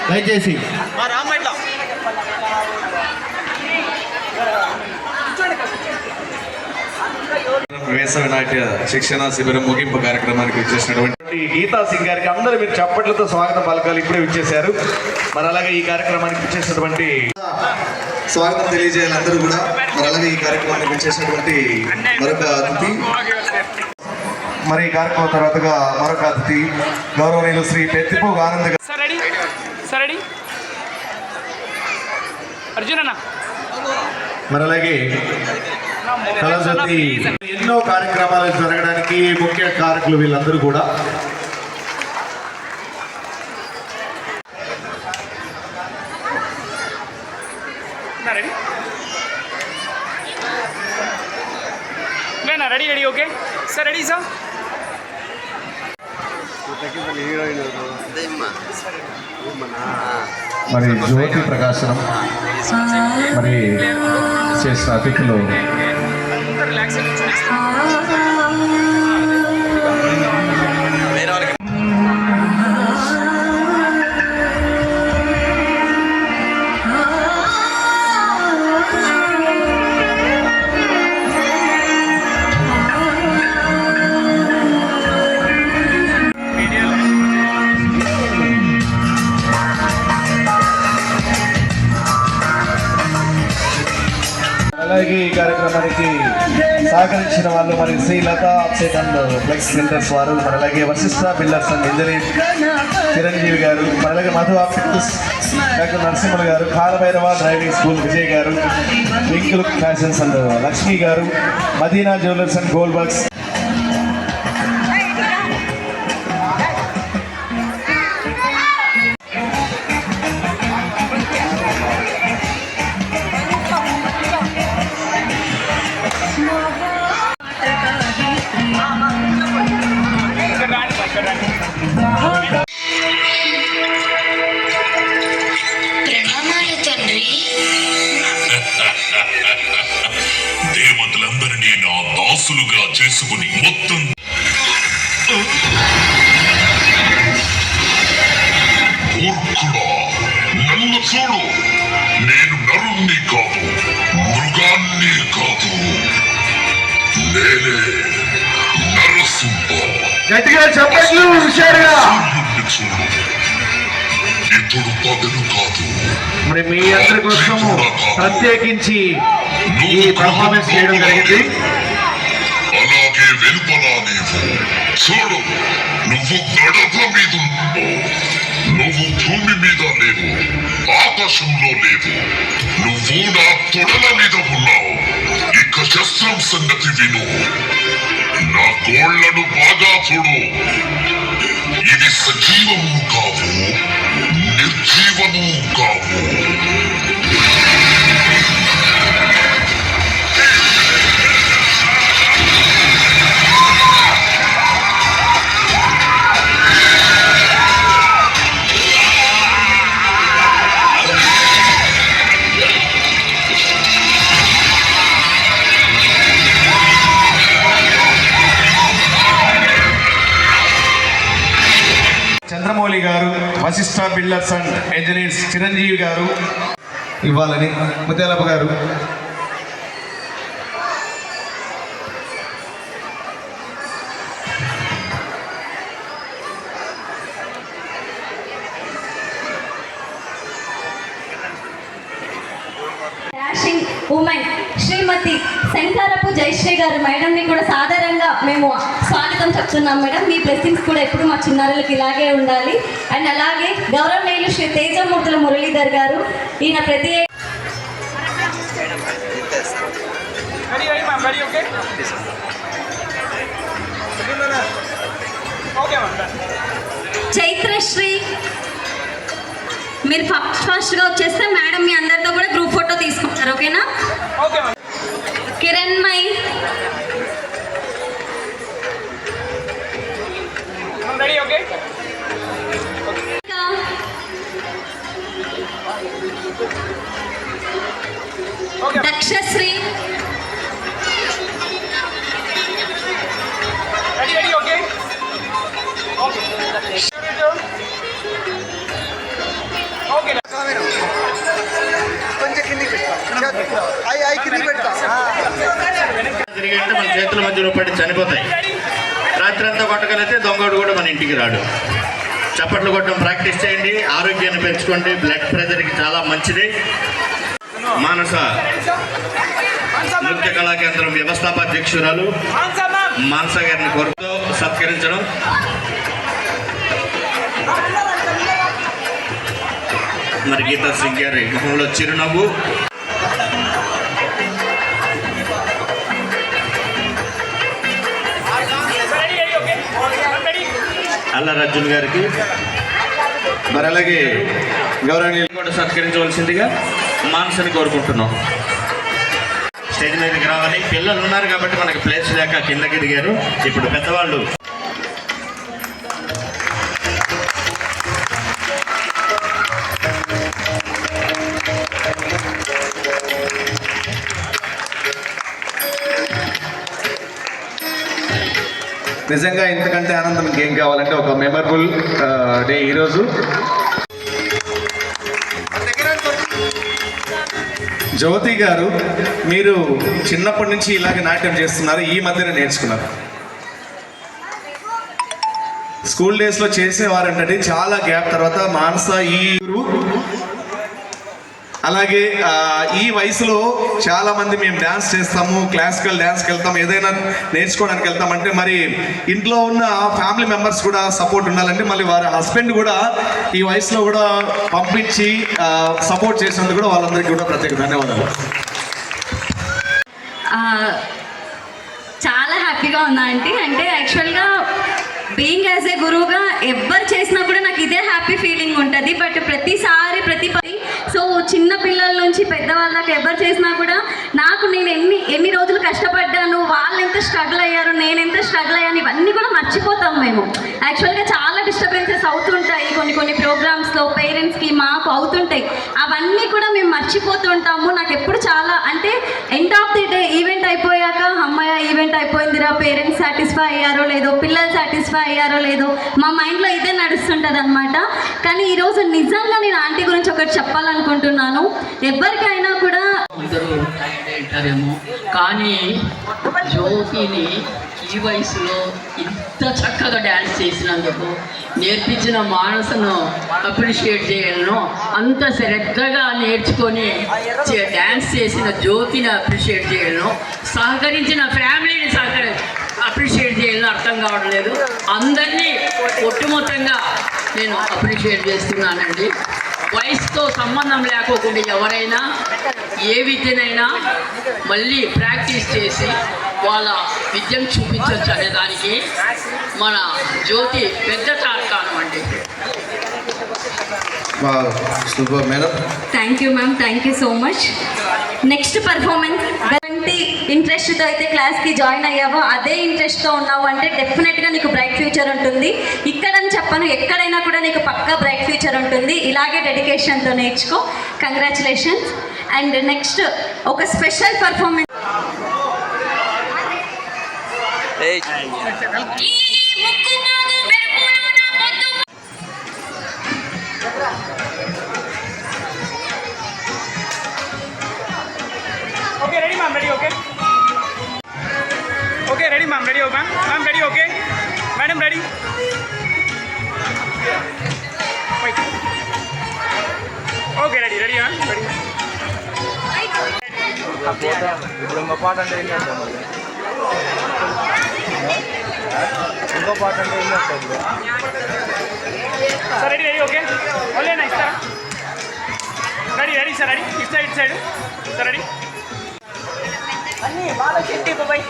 దయచేసి వేసవి నాట్య శిక్షణ శిబిరం ముగింపు కార్యక్రమానికి వచ్చేసినటువంటి గీతా సింగ్ గారికి అందరూ మీరు చప్పట్లతో స్వాగతం పలకాలు ఇప్పుడే వచ్చేసారు. మరి అలాగే ఈ కార్యక్రమానికి వచ్చేసినటువంటి స్వాగతం తెలియజేయాలి అందరూ కూడా. మరి అలాగే ఈ కార్యక్రమానికి వచ్చేసినటువంటి మరొక అతిథి, మరి ఈ కార్యక్రమం తర్వాతగా మరొక అతిథి గౌరవనీయులు శ్రీ పెత్తిపోగు ఆనంద్ గారు. మరి అలాగే కళాజతి ఎన్నో కార్యక్రమాలు జరగడానికి ముఖ్య కారకులు వీళ్ళందరూ కూడా. Ready ready okay sir, ready sir. మరి జ్యోతి ప్రకాశనం మరి చేసిన అతిథులు అలాగే ఈ కార్యక్రమానికి సహకరించిన వాళ్ళు మరి Sri Latha offset and flex printers వారు, మరి అలాగే Vasishta builders and engineer Chiranjeevi గారు, మరి అలాగే మధు ఆప్టిక్స్ డాక్టర్ నరసింహులు గారు, కాలభైరవ డ్రైవింగ్ స్కూల్ విజయ్ గారు, వింకుల్ fashions and Lakshmi garu, Madina jewellers and gold works, దేవతలందరినీ నా దాసులుగా చేసుకుని మొత్తం మూర్ఖుడా, నన్ను చూడు. నేను నరుణ్ణి కాదు, మృగాన్ని కాదు, నేనే నరసింహ. గట్టిగా చెప్పట్లు హుషారుగా. చూడు, ఇతడు పగలు కాదు. మరి మీ అందరి కోసము ప్రత్యేకించి ఈ పర్ఫార్మెన్స్ చేయడం జరిగింది. అలాగే వెలుపలా నీవు చూడు, నువ్వు గడప మీద నువ్వు భూమి మీద లేవు, ఆకాశంలో లేవు, నువ్వు నా తొడల మీద ఉన్నావు. ఇక శస్త్రం సంగతి విను. నా గోళ్లను బాగా చూడు. ఇది సజీవము కావు, నిర్జీవము కావు. చంద్రమౌళి గారు, Vasishta builders and engineers Chiranjeevi గారు ఇవ్వాలని, ముత్యాలప్ప గారు. ఉమెన్ శ్రీమతి శంకరపు జయశ్రీ గారు మేడంని కూడా సాధారణంగా మేము స్వాగతం చెప్తున్నాం. మేడం, మీ బ్లెస్సింగ్స్ కూడా ఎప్పుడు మా చిన్నారులకు ఇలాగే ఉండాలి. అండ్ అలాగే గౌరవనీయులు శ్రీ తేజమూర్తుల మురళీధర్ గారు, ఈయన ప్రతి చైత్రశ్రీ మీరు ఫస్ట్గా వచ్చేస్తే మేడం మీ అందరితో కూడా గ్రూప్ ఫోటో తీసుకుంటారు, ఓకేనా? కిరణ్మయ్, దక్షశ్రీ, చేతుల మధ్యలో పడి చనిపోతాయి. రాత్రి అంతా కొట్టగలిగితే దొంగోడు కూడా మన ఇంటికి రాడు. చప్పట్లు కొట్టడం ప్రాక్టీస్ చేయండి, ఆరోగ్యాన్ని పెంచుకోండి, బ్లడ్ ప్రెషర్కి చాలా మంచిది. మానస నృత్య కళా కేంద్రం వ్యవస్థాపాధ్యక్షురాలు మానస గారిని కోరుతూ సత్కరించడం. మరి గీతా సింగ్ గారి ముఖంలో చిరునవ్వు. అల్లార్ అర్జున్ గారికి మరి అలాగే గౌరవనీయులు కూడా సత్కరించవలసిందిగా మానసని కోరుకుంటున్నాం. స్టేజ్ మీదకి రావాలి. పిల్లలు ఉన్నారు కాబట్టి మనకి ప్లేస్ లేక కిందకి దిగారు. ఇప్పుడు పెద్దవాళ్ళు నిజంగా ఇంతకంటే ఆనందం ఇంకేం కావాలంటే ఒక మెమరబుల్ డే ఈరోజు. జ్యోతి గారు, మీరు చిన్నప్పటి నుంచి ఇలాగే నాట్యం చేస్తున్నారు, ఈ మధ్యన నేర్చుకున్నారు. స్కూల్ డేస్లో చేసేవారంటే చాలా గ్యాప్ తర్వాత మానస ఈ అలాగే ఈ వయసులో చాలా మంది మేము డ్యాన్స్ చేస్తాము, క్లాసికల్ డ్యాన్స్కి వెళ్తాం, ఏదైనా నేర్చుకోవడానికి వెళ్తామంటే మరి ఇంట్లో ఉన్న ఫ్యామిలీ మెంబర్స్ కూడా సపోర్ట్ ఉండాలంటే మళ్ళీ వారి హస్బెండ్ కూడా ఈ వయసులో కూడా పంపించి సపోర్ట్ చేసినందుకు కూడా వాళ్ళందరికీ కూడా ప్రత్యేక ధన్యవాదాలు. చాలా హ్యాపీగా ఉన్నా అంటే యాక్చువల్గా బీయింగ్ యాజ్ ఏ గురువుగా ఎవరు చేసినా కూడా నాకు ఇదే హ్యాపీ ఫీలింగ్ ఉంటుంది. బట్ ప్రతిసారి సో చిన్న పిల్లల నుంచి పెద్దవాళ్ళకి ఎవరు చేసినా కూడా నాకు నేను ఎన్ని రోజులు కష్టపడ్డాను, వాళ్ళు ఎంత స్ట్రగుల్ అయ్యారు, నేను ఎంత స్ట్రగుల్ అయ్యాను, ఇవన్నీ కూడా మర్చిపోతాం మేము. యాక్చువల్గా చాలా డిస్టర్బెన్సెస్ అవుతుంటాయి కొన్ని ప్రోగ్రామ్స్లో, పేరెంట్స్కి మాకు అవుతుంటాయి. అవన్నీ కూడా మేము మర్చిపోతుంటాము. నాకు ఎప్పుడు చాలా అంటే end of the day event అయిపోయాక అమ్మాయి ఈవెంట్ అయిపోయిందిరా, పేరెంట్స్ సాటిస్ఫై అయ్యారో లేదో, పిల్లలు సాటిస్ఫై అయ్యారో లేదో, మా మైండ్లో ఇదే నడుస్తుంటుంది అనమాట. కానీ ఈరోజు నిజంగా నేను ఆంటీ గురించి ఒకటి చెప్పాలనుకుంటున్నాను. ఎవరికైనా కూడా అందరూ టైర్డ్ అంటారేమో, కానీ జ్యోతిని ఈ వయసులో ఇంత చక్కగా డ్యాన్స్ చేసినందుకు, నేర్పించిన మానసను అప్రిషియేట్ చేయలను, అంత శ్రద్ధగా నేర్చుకొని డ్యాన్స్ చేసిన జ్యోతిని అప్రిషియేట్ చేయలను, సహకరించిన ఫ్యామిలీని అప్రిషియేట్ చేయాలని అర్థం కావడం లేదు. అందరినీ ఒట్టుమొత్తంగా నేను అప్రిషియేట్ చేస్తున్నానండి. వయసుతో సంబంధం లేకోకుండా ఎవరైనా ఏ విద్యనైనా మళ్ళీ ప్రాక్టీస్ చేసి వాళ్ళ విద్యను చూపించవచ్చు అనే దానికి మన జ్యోతి పెద్ద తార్కాణం అండి. Super madam. Thank you ma'am, thank you so much. Next performance ఇంట్రెస్ట్తో అయితే క్లాస్కి జాయిన్ అయ్యావో, అదే ఇంట్రెస్ట్తో ఉన్నావు అంటే డెఫినెట్గా నీకు బ్రైట్ ఫ్యూచర్ ఉంటుంది. ఇక్కడని చెప్పను, ఎక్కడైనా కూడా నీకు పక్కా బ్రైట్ ఫ్యూచర్ ఉంటుంది. ఇలాగే డెడికేషన్తో నేర్చుకో. కంగ్రాచులేషన్స్. అండ్ నెక్స్ట్ ఒక special performance. Okay, ready, ma'am? Ready, okay? Okay, ready, ma'am? Ready, ma'am? Ma'am, ready, okay? Madam, ready? Wait. Okay, ready, ma'am? Ready. ఇప్పుడు ఇంకో పాట అంటే ఏం చేస్తాం? ఇంకో పాట అంటే ఏం చేస్తాం? Sir, ready, okay? Only nice, sir. Ready, sir, ready? Each side. Sir, ready? అన్నీ బాగా చెట్టి బాబాయ్.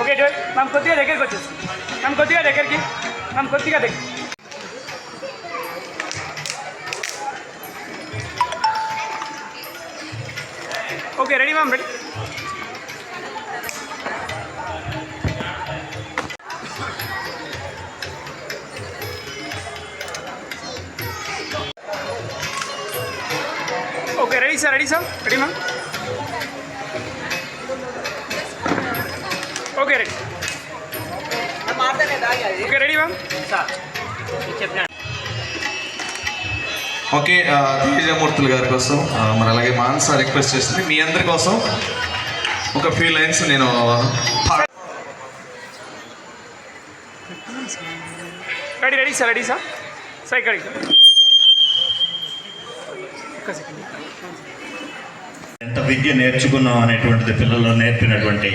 ఓకే డోయ్ మ్యామ్, కొద్దిగా దగ్గరికి వచ్చేసి మ్యామ్, కొద్దిగా దగ్గరికి మ్యామ్, కొద్దిగా దగ్గర. Okay ready ma'am, ready. Okay ready sir, ready ma'am. Okay ready. Okay ready ma'am. చెప్పినా ఓకే, తేజమూర్తులు గారి కోసం మరి అలాగే మానస రిక్వెస్ట్ చేస్తుంది. మీ అందరి కోసం ఒక ఫ్యూ లైన్స్ నేను ready ready sir, ready sir. Sir ఇక్కడికి ఒక్క సెకండ్. ఎంత విద్య నేర్చుకున్నాం అనేటువంటిది పిల్లలు నేర్పినటువంటి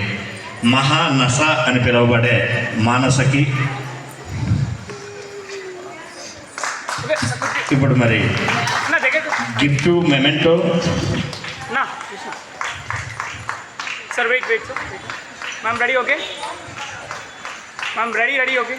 మహానస అని పిలువబడే మానసకి ఇప్పుడు మరి నా దగ్గర గిఫ్ట్ మెమెంటో నా sir wait sir. Ma'am ready okay, ma'am ready okay.